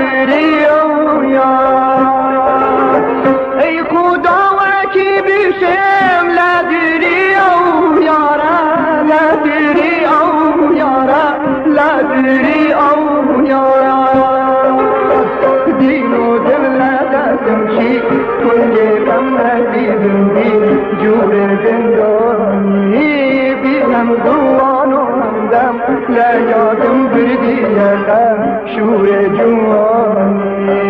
لدري او یار ای خدا وکی بشم لدري او یار لدري او یار لدري او یار دینو دل لدم شی کنگه کم ندیدمی جور زندانی بیدم دوانو همدم لیادم بردی یقم شور جوانی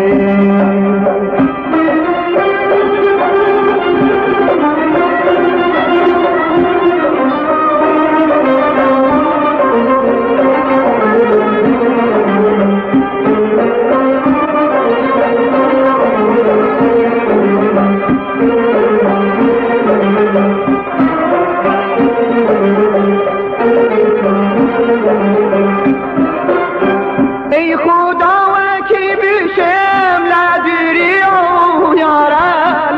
ای خدا وکی بشم لدري او یارا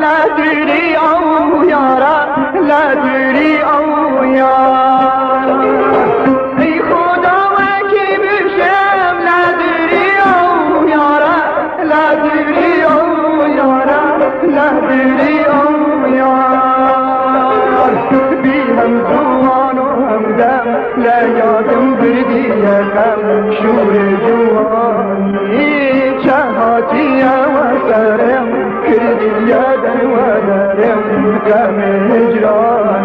لدري او یارا لدري او یارا ای خدا وکی بشم لدري او یارا لدري او یارا لدري او یار بی هم زوان و همدم لیادم بردی یکم شور جوانی چهاتی و سرم کردی یادن و درم کم هجران